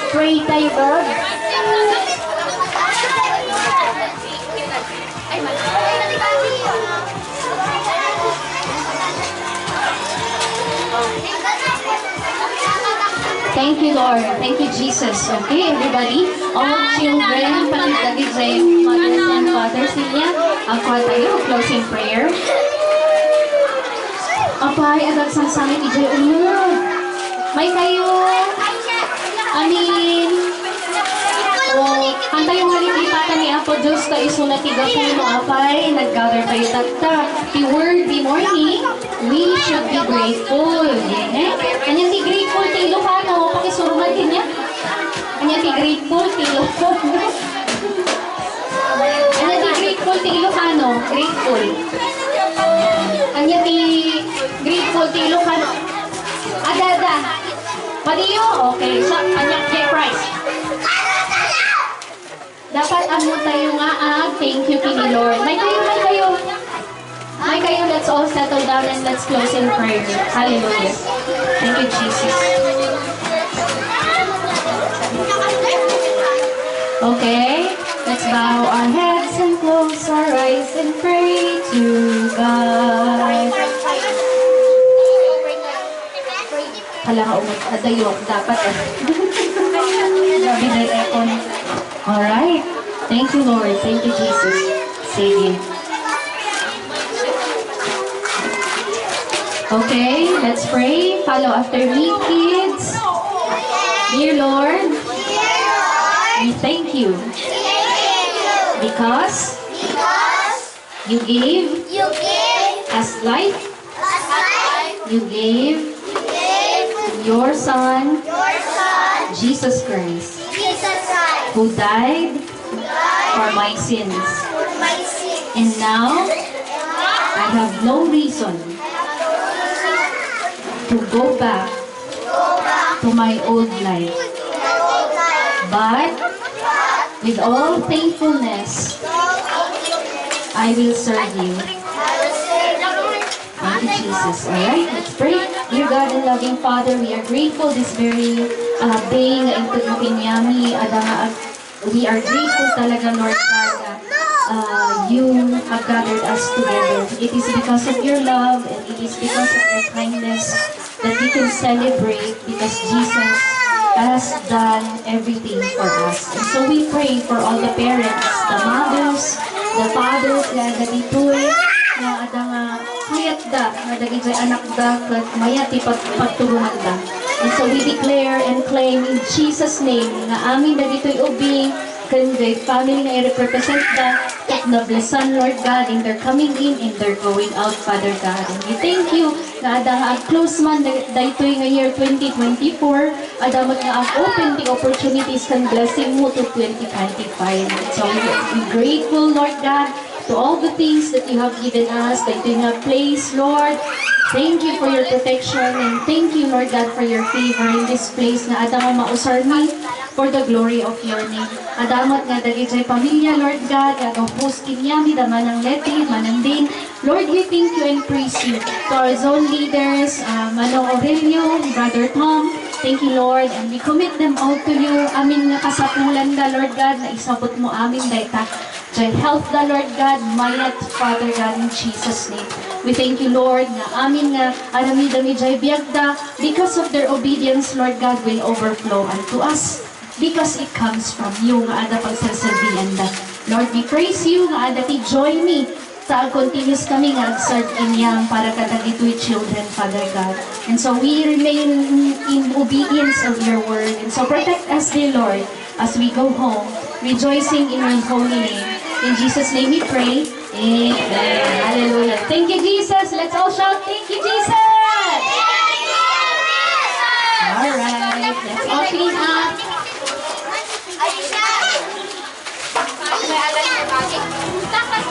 Pray tayo ba? Thank you, Lord. Thank you, Jesus. Okay, everybody. All children, panagdagit sa mothers and fathers niya. Ako tayo, closing prayer. Apay, agad sang sangit, ijay ulo. May kayo. Amin. O, ang tayong halipipatan ni Apo Diyos ka isunat tiga puno, apay. Nag-gather tayo tagta. The word, the morning, we should be grateful. Eh? Kanyang di grateful, ti Ilocano. Pakisuruman din niya. Kanyang di grateful, ti Ilocano. Kanyang di grateful, ti Ilocano. Grateful. Kanyang di grateful, ti Ilocano. Ada. Padiyo. Okay. So, kanyang kay Christ. Dapat ano tayo nga thank you kini Lord. May kayo. Let's all settle down and let's close in prayer. Hallelujah. Thank you, Jesus. Okay, let's bow our heads and close our eyes and pray to God. Hala ka umatadayok. Dapat Sabi na rekon. Alright. Thank you, Lord. Thank you, Jesus. Sige. Okay, let's pray. Follow after me, kids. Dear Lord, we thank you. Because you gave us life. You gave your Son, Jesus Christ, who died for my sins. And now, I have no reason to go back to my old life. But, with all thankfulness, I will serve you. Thank you, Jesus. Alright, let's pray. Dear God and loving Father, we are grateful this very day nga ito ninyami. We are grateful talaga, Lord God, you have gathered us together. It is because of your love and it is because of your kindness that we can celebrate because Jesus has done everything for us. And so we pray for all the parents, the mothers, the fathers, na dito'y na adang kayat da, na dagito'y anak da, kat mayati pagturunan da. And so we declare and claim in Jesus' name na amin dagito'y ubing can the family na i-represent that na blessan, Lord God, in their coming in and their going out, Father God. And we thank you na adang close man daytoy nga year 2024, adamot nga open the opportunities and blessing mo to 2025. So we're grateful, Lord God, to all the things that you have given us, daytoy nga place, Lord. Thank you for your protection and thank you, Lord God, for your favor in this place na adang mausar me for the glory of your name. Adamot nga dagitoy pamilya, Lord God, host kinyami, da manang Leti, manang din. Lord, we thank you and praise you. To our zone leaders, Manong Aurelio, Brother Tom, thank you, Lord, and we commit them all to you. Amin nga kasapulan da, Lord God, na isabot mo amin dayta. Joy health da, Lord God, mayat, Father God, in Jesus' name. We thank you, Lord, na amin nga aramidami jay biyagda, because of their obedience, Lord God, will overflow unto us. Because it comes from you, nga ada pagsasabihan da. Lord, we praise you, nga ada ti join me sa continuous kami nga serve inyang para kadagitoy children, Father God. And so we remain in obedience of your word. And so protect us, dear Lord, as we go home, rejoicing in your holy name. In Jesus' name we pray. Amen. Hallelujah. Thank you, Jesus. Let's all shout, thank you, Jesus! Alright, let's all clean up. Ay, siya! May alay na bagay. Tapos,